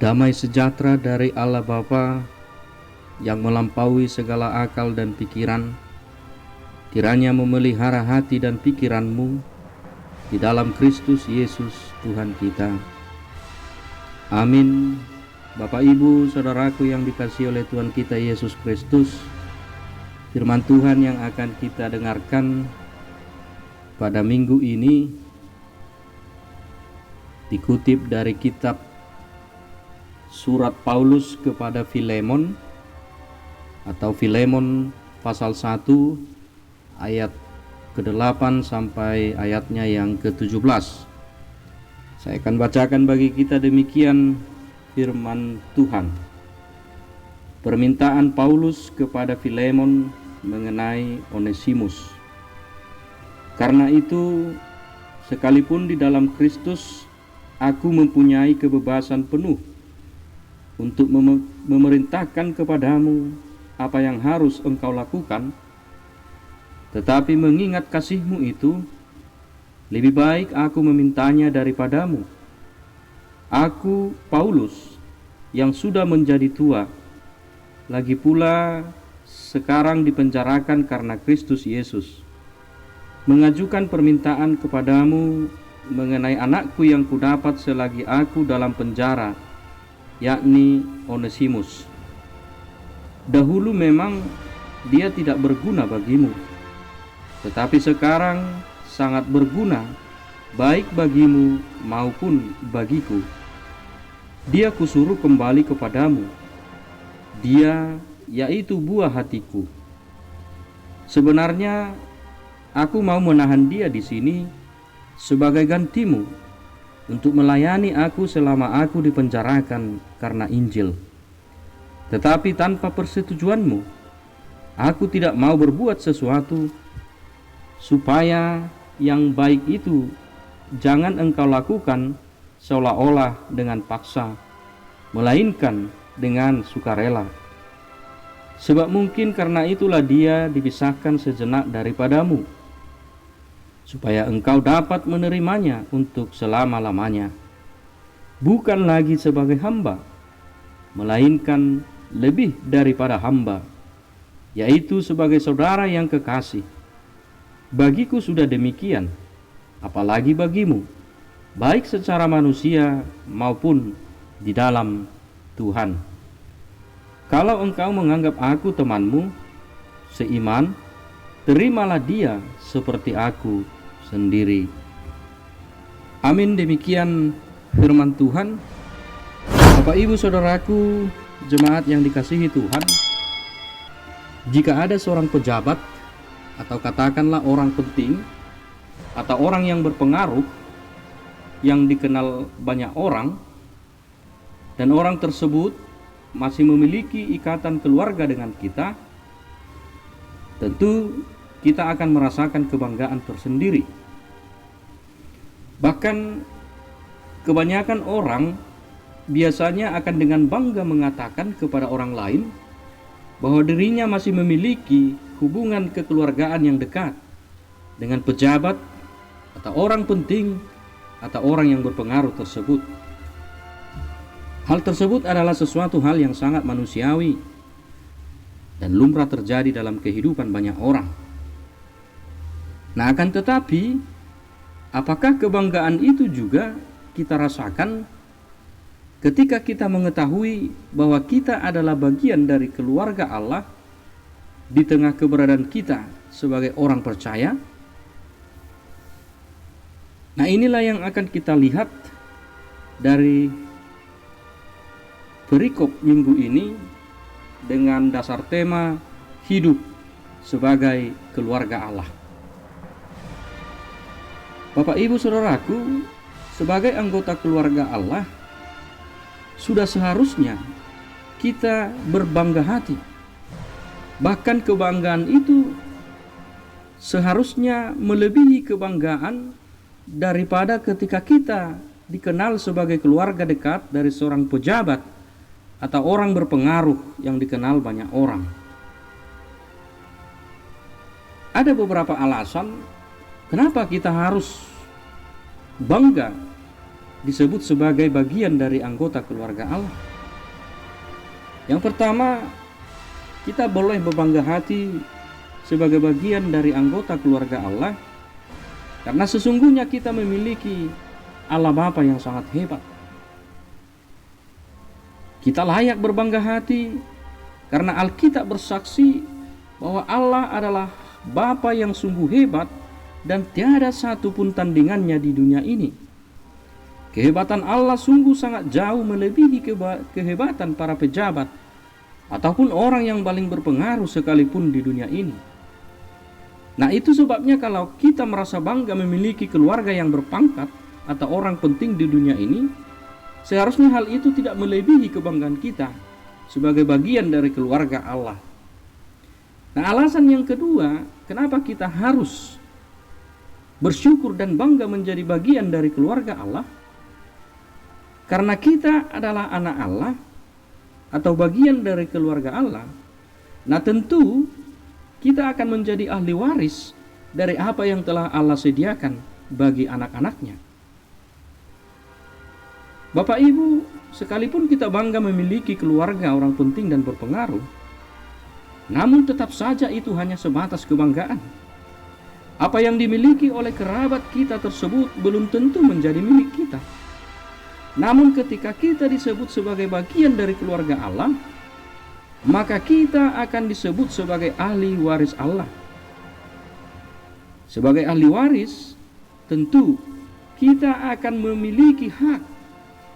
Damai sejahtera dari Allah Bapa yang melampaui segala akal dan pikiran, kiranya memelihara hati dan pikiranmu di dalam Kristus Yesus Tuhan kita. Amin. Bapak, Ibu, saudaraku yang dikasihi oleh Tuhan kita Yesus Kristus, firman Tuhan yang akan kita dengarkan pada minggu ini dikutip dari kitab Surat Paulus kepada Filemon atau Filemon pasal 1 ayat ke-8 sampai ayatnya yang ke-17. Saya akan bacakan bagi kita demikian firman Tuhan. Permintaan Paulus kepada Filemon mengenai Onesimus. Karena itu, sekalipun di dalam Kristus aku mempunyai kebebasan penuh untuk memerintahkan kepadamu apa yang harus engkau lakukan, tetapi mengingat kasihmu itu, lebih baik aku memintanya daripadamu. Aku, Paulus, yang sudah menjadi tua, lagi pula sekarang dipenjarakan karena Kristus Yesus, mengajukan permintaan kepadamu mengenai anakku yang kudapat selagi aku dalam penjara, yakni Onesimus. Dahulu memang dia tidak berguna bagimu, tetapi sekarang sangat berguna, baik bagimu maupun bagiku. Dia kusuruh kembali kepadamu. Dia yaitu buah hatiku. Sebenarnya aku mau menahan dia di sini sebagai gantimu untuk melayani aku selama aku dipenjarakan karena Injil. Tetapi tanpa persetujuanmu, aku tidak mau berbuat sesuatu supaya yang baik itu jangan engkau lakukan seolah-olah dengan paksa, melainkan dengan sukarela. Sebab mungkin karena itulah dia dipisahkan sejenak daripadamu, supaya engkau dapat menerimanya untuk selama-lamanya, bukan lagi sebagai hamba, melainkan lebih daripada hamba, yaitu sebagai saudara yang kekasih. Bagiku sudah demikian, apalagi bagimu, baik secara manusia maupun di dalam Tuhan. Kalau engkau menganggap aku temanmu seiman, terimalah dia seperti aku sendiri. Amin. Demikian firman Tuhan. Bapak, Ibu, saudaraku, jemaat yang dikasihi Tuhan, jika ada seorang pejabat atau katakanlah orang penting atau orang yang berpengaruh yang dikenal banyak orang, dan orang tersebut masih memiliki ikatan keluarga dengan kita, tentu kita akan merasakan kebanggaan tersendiri. Bahkan kebanyakan orang biasanya akan dengan bangga mengatakan kepada orang lain bahwa dirinya masih memiliki hubungan kekeluargaan yang dekat dengan pejabat atau orang penting atau orang yang berpengaruh tersebut. Hal tersebut adalah sesuatu hal yang sangat manusiawi dan lumrah terjadi dalam kehidupan banyak orang. Nah, akan tetapi, apakah kebanggaan itu juga kita rasakan ketika kita mengetahui bahwa kita adalah bagian dari keluarga Allah di tengah keberadaan kita sebagai orang percaya? Nah, inilah yang akan kita lihat dari perikop minggu ini dengan dasar tema hidup sebagai keluarga Allah. Bapak, Ibu, saudaraku, sebagai anggota keluarga Allah, sudah seharusnya kita berbangga hati. Bahkan kebanggaan itu seharusnya melebihi kebanggaan daripada ketika kita dikenal sebagai keluarga dekat dari seorang pejabat atau orang berpengaruh yang dikenal banyak orang. Ada beberapa alasan kenapa kita harus bangga disebut sebagai bagian dari anggota keluarga Allah? Yang pertama, kita boleh berbangga hati sebagai bagian dari anggota keluarga Allah karena sesungguhnya kita memiliki Allah Bapa yang sangat hebat. Kita layak berbangga hati karena Alkitab bersaksi bahwa Allah adalah Bapa yang sungguh hebat dan tiada satu pun tandingannya di dunia ini. Kehebatan Allah sungguh sangat jauh melebihi kehebatan para pejabat ataupun orang yang paling berpengaruh sekalipun di dunia ini. Nah, itu sebabnya kalau kita merasa bangga memiliki keluarga yang berpangkat atau orang penting di dunia ini, seharusnya hal itu tidak melebihi kebanggaan kita sebagai bagian dari keluarga Allah. Nah, alasan yang kedua, kenapa kita harus bersyukur dan bangga menjadi bagian dari keluarga Allah? Karena kita adalah anak Allah atau bagian dari keluarga Allah. Nah, tentu kita akan menjadi ahli waris dari apa yang telah Allah sediakan bagi anak-anaknya. Bapak Ibu, sekalipun kita bangga memiliki keluarga orang penting dan berpengaruh, namun tetap saja itu hanya sebatas kebanggaan. Apa yang dimiliki oleh kerabat kita tersebut belum tentu menjadi milik kita. Namun ketika kita disebut sebagai bagian dari keluarga Allah, maka kita akan disebut sebagai ahli waris Allah. Sebagai ahli waris, tentu kita akan memiliki hak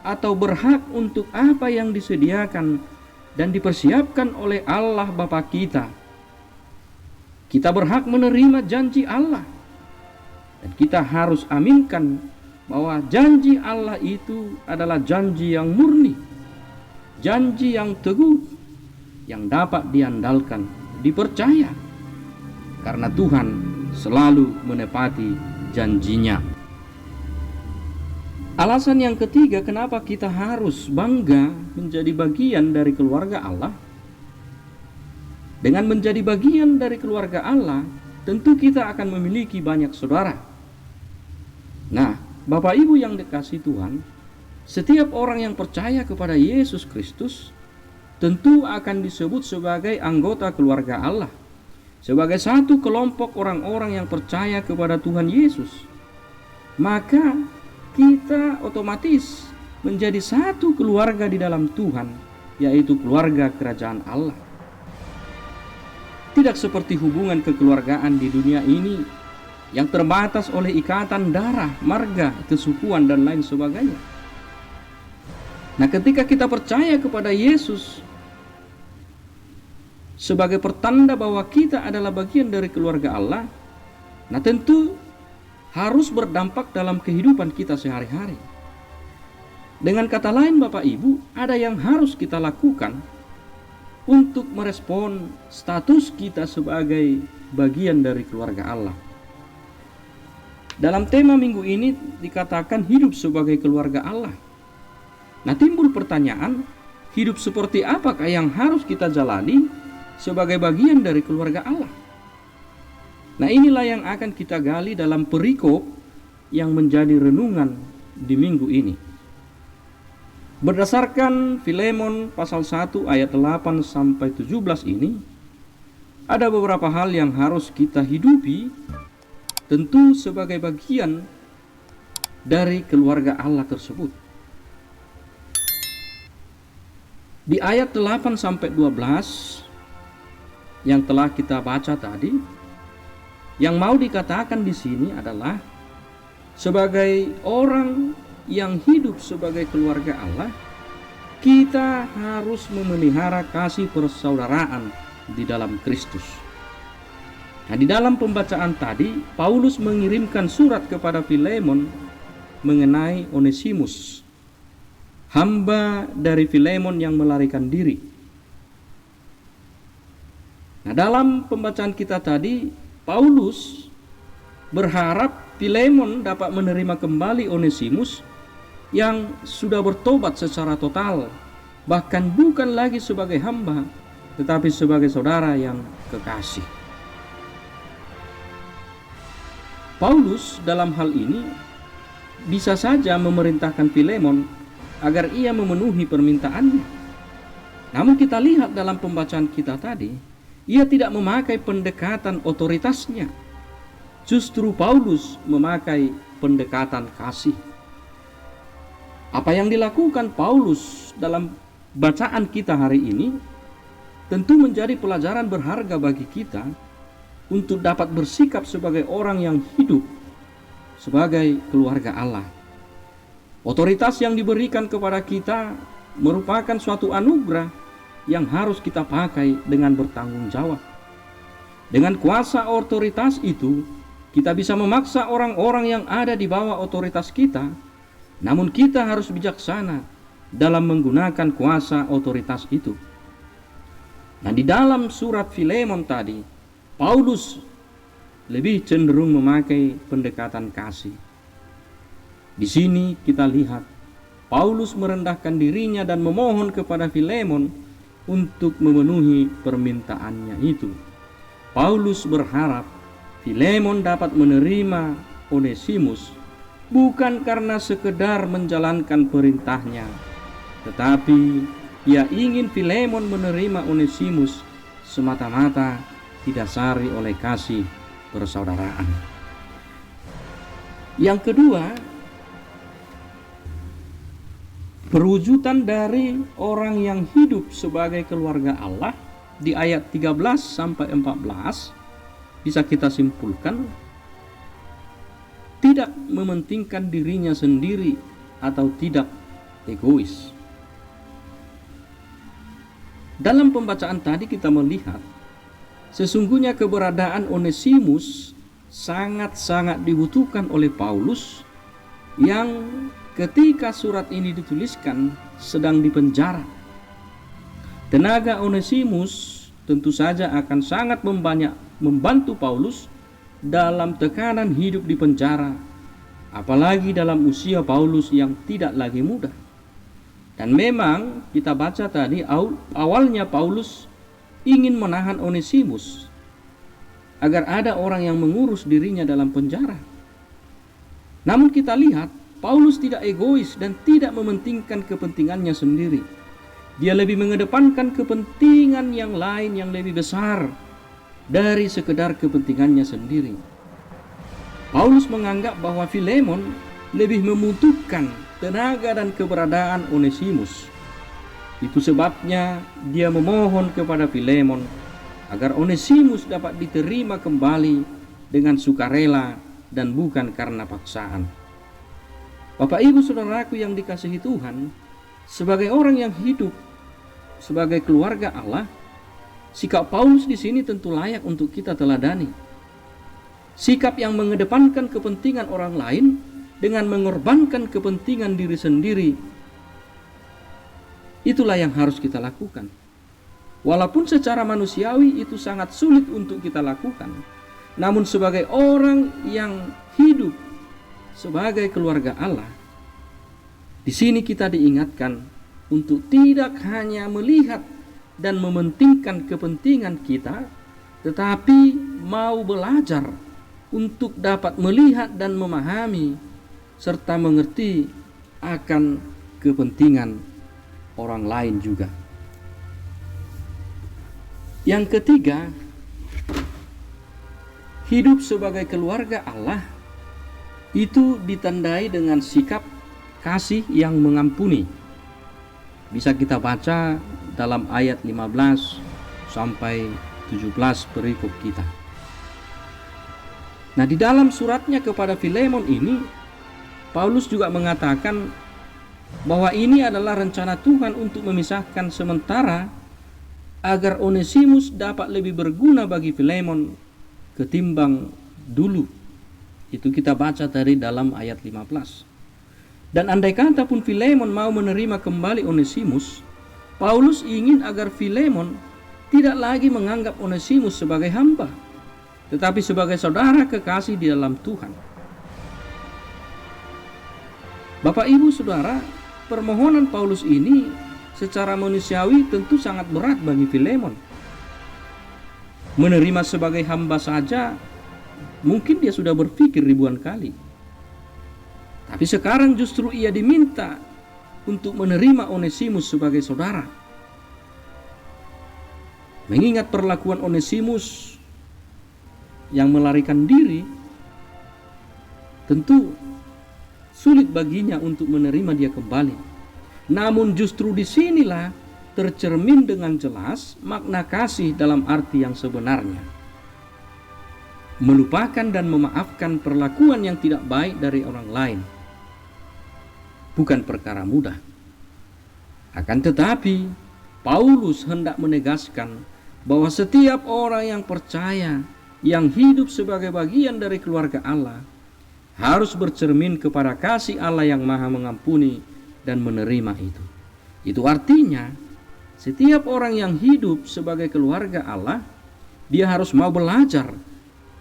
atau berhak untuk apa yang disediakan dan dipersiapkan oleh Allah Bapa kita. Kita berhak menerima janji Allah, dan kita harus aminkan bahwa janji Allah itu adalah janji yang murni, janji yang teguh, yang dapat diandalkan, dipercaya, karena Tuhan selalu menepati janjinya. Alasan yang ketiga kenapa kita harus bangga menjadi bagian dari keluarga Allah. Dengan menjadi bagian dari keluarga Allah, tentu kita akan memiliki banyak saudara. Nah, Bapak Ibu yang dikasihi Tuhan, setiap orang yang percaya kepada Yesus Kristus tentu akan disebut sebagai anggota keluarga Allah, sebagai satu kelompok orang-orang yang percaya kepada Tuhan Yesus. Maka kita otomatis menjadi satu keluarga di dalam Tuhan, yaitu keluarga kerajaan Allah. Tidak seperti hubungan kekeluargaan di dunia ini yang terbatas oleh ikatan darah, marga, kesukuan, dan lain sebagainya. Nah, ketika kita percaya kepada Yesus sebagai pertanda bahwa kita adalah bagian dari keluarga Allah, nah tentu harus berdampak dalam kehidupan kita sehari-hari. Dengan kata lain Bapak Ibu, ada yang harus kita lakukan untuk merespon status kita sebagai bagian dari keluarga Allah. Dalam tema minggu ini dikatakan hidup sebagai keluarga Allah. Nah, timbul pertanyaan, hidup seperti apakah yang harus kita jalani sebagai bagian dari keluarga Allah? Nah, inilah yang akan kita gali dalam perikop yang menjadi renungan di minggu ini. Berdasarkan Filemon pasal 1 ayat 8 sampai 17 ini, ada beberapa hal yang harus kita hidupi tentu sebagai bagian dari keluarga Allah tersebut. Di ayat 8 sampai 12 yang telah kita baca tadi, yang mau dikatakan di sini adalah sebagai orang yang hidup sebagai keluarga Allah, kita harus memelihara kasih persaudaraan di dalam Kristus. Nah, di dalam pembacaan tadi, Paulus mengirimkan surat kepada Filemon mengenai Onesimus, hamba dari Filemon yang melarikan diri. Nah, dalam pembacaan kita tadi, Paulus berharap Filemon dapat menerima kembali Onesimus yang sudah bertobat secara total, bahkan bukan lagi sebagai hamba, tetapi sebagai saudara yang kekasih. Paulus dalam hal ini bisa saja memerintahkan Filemon agar ia memenuhi permintaannya. Namun kita lihat dalam pembacaan kita tadi, ia tidak memakai pendekatan otoritasnya. Justru Paulus memakai pendekatan kasih. Apa yang dilakukan Paulus dalam bacaan kita hari ini tentu menjadi pelajaran berharga bagi kita untuk dapat bersikap sebagai orang yang hidup sebagai keluarga Allah. Otoritas yang diberikan kepada kita merupakan suatu anugerah yang harus kita pakai dengan bertanggung jawab. Dengan kuasa otoritas itu, kita bisa memaksa orang-orang yang ada di bawah otoritas kita, namun kita harus bijaksana dalam menggunakan kuasa otoritas itu. Nah, di dalam surat Filemon tadi, Paulus lebih cenderung memakai pendekatan kasih. Di sini kita lihat Paulus merendahkan dirinya dan memohon kepada Filemon untuk memenuhi permintaannya itu. Paulus berharap Filemon dapat menerima Onesimus bukan karena sekedar menjalankan perintahnya, tetapi ia ingin Filemon menerima Onesimus semata-mata didasari oleh kasih persaudaraan. Yang kedua, perwujudan dari orang yang hidup sebagai keluarga Allah di ayat 13 sampai 14 bisa kita simpulkan tidak mementingkan dirinya sendiri atau tidak egois. Dalam pembacaan tadi kita melihat sesungguhnya keberadaan Onesimus sangat-sangat dibutuhkan oleh Paulus yang ketika surat ini dituliskan sedang dipenjara. Tenaga Onesimus tentu saja akan sangat membantu Paulus dalam tekanan hidup di penjara, apalagi dalam usia Paulus yang tidak lagi muda. Dan memang kita baca tadi awalnya Paulus ingin menahan Onesimus agar ada orang yang mengurus dirinya dalam penjara. Namun kita lihat Paulus tidak egois dan tidak mementingkan kepentingannya sendiri. Dia lebih mengedepankan kepentingan yang lain yang lebih besar dari sekedar kepentingannya sendiri. Paulus menganggap bahwa Filemon lebih membutuhkan tenaga dan keberadaan Onesimus. Itu sebabnya dia memohon kepada Filemon agar Onesimus dapat diterima kembali dengan sukarela dan bukan karena paksaan. Bapak Ibu Saudaraku yang dikasihi Tuhan, sebagai orang yang hidup sebagai keluarga Allah, sikap Paulus di sini tentu layak untuk kita teladani. Sikap yang mengedepankan kepentingan orang lain dengan mengorbankan kepentingan diri sendiri, itulah yang harus kita lakukan. Walaupun secara manusiawi itu sangat sulit untuk kita lakukan, namun sebagai orang yang hidup sebagai keluarga Allah, di sini kita diingatkan untuk tidak hanya melihat dan mementingkan kepentingan kita, tetapi mau belajar untuk dapat melihat dan memahami serta mengerti akan kepentingan orang lain juga. Yang ketiga, hidup sebagai keluarga Allah itu ditandai dengan sikap kasih yang mengampuni. Bisa kita baca dalam ayat 15 sampai 17 perikop kita. Nah, di dalam suratnya kepada Filemon ini Paulus juga mengatakan bahwa ini adalah rencana Tuhan untuk memisahkan sementara agar Onesimus dapat lebih berguna bagi Filemon ketimbang dulu. Itu kita baca tadi dalam ayat 15. Dan andai kata pun Filemon mau menerima kembali Onesimus, Paulus ingin agar Filemon tidak lagi menganggap Onesimus sebagai hamba, tetapi sebagai saudara kekasih di dalam Tuhan. Bapak Ibu Saudara, permohonan Paulus ini secara manusiawi tentu sangat berat bagi Filemon. Menerima sebagai hamba saja mungkin dia sudah berpikir ribuan kali. Tapi Tapi sekarang justru ia diminta untuk menerima Onesimus sebagai saudara. Mengingat perlakuan Onesimus yang melarikan diri, tentu sulit baginya untuk menerima dia kembali. Namun justru disinilah tercermin dengan jelas makna kasih dalam arti yang sebenarnya. Melupakan dan memaafkan perlakuan yang tidak baik dari orang lain bukan perkara mudah. Akan tetapi, Paulus hendak menegaskan bahwa setiap orang yang percaya, yang hidup sebagai bagian dari keluarga Allah, harus bercermin kepada kasih Allah yang maha mengampuni dan menerima itu. Itu artinya, setiap orang yang hidup sebagai keluarga Allah, dia harus mau belajar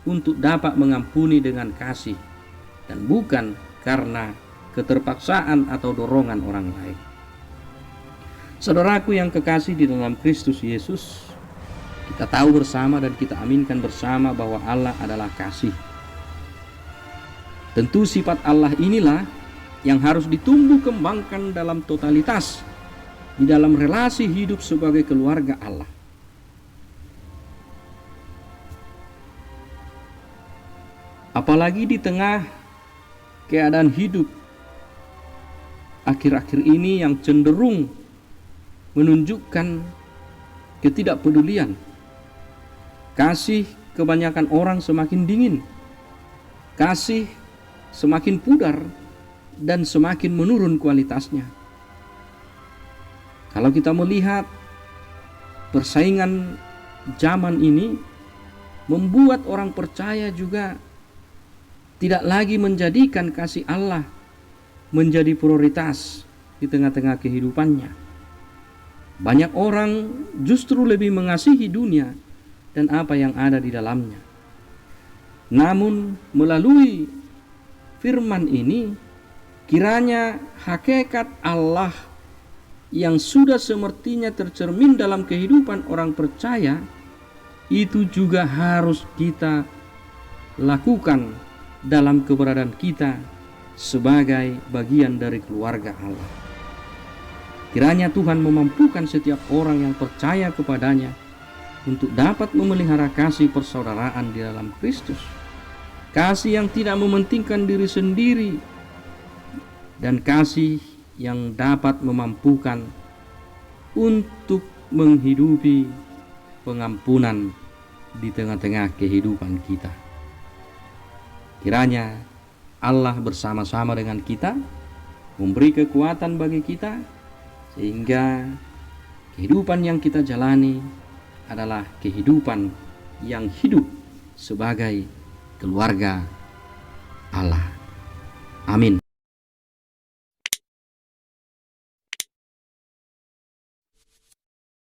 untuk dapat mengampuni dengan kasih, dan bukan karena keterpaksaan atau dorongan orang lain. Saudaraku yang kekasih di dalam Kristus Yesus, kita tahu bersama dan kita aminkan bersama bahwa Allah adalah kasih. Tentu sifat Allah inilah yang harus ditumbuh kembangkan dalam totalitas di dalam relasi hidup sebagai keluarga Allah. Apalagi di tengah keadaan hidup akhir-akhir ini yang cenderung menunjukkan ketidakpedulian. Kasih kebanyakan orang semakin dingin. Kasih semakin pudar dan semakin menurun kualitasnya. Kalau kita melihat persaingan zaman ini membuat orang percaya juga tidak lagi menjadikan kasih Allah menjadi prioritas di tengah-tengah kehidupannya. Banyak orang justru lebih mengasihi dunia dan apa yang ada di dalamnya. Namun melalui firman ini, kiranya hakikat Allah yang sudah semestinya tercermin dalam kehidupan orang percaya itu juga harus kita lakukan dalam keberadaan kita sebagai bagian dari keluarga Allah. Kiranya Tuhan memampukan setiap orang yang percaya kepadanya untuk dapat memelihara kasih persaudaraan di dalam Kristus. Kasih yang tidak mementingkan diri sendiri, dan kasih yang dapat memampukan untuk menghidupi pengampunan di tengah-tengah kehidupan kita. Kiranya Allah bersama-sama dengan kita, memberi kekuatan bagi kita, sehingga kehidupan yang kita jalani adalah kehidupan yang hidup sebagai keluarga Allah. Amin.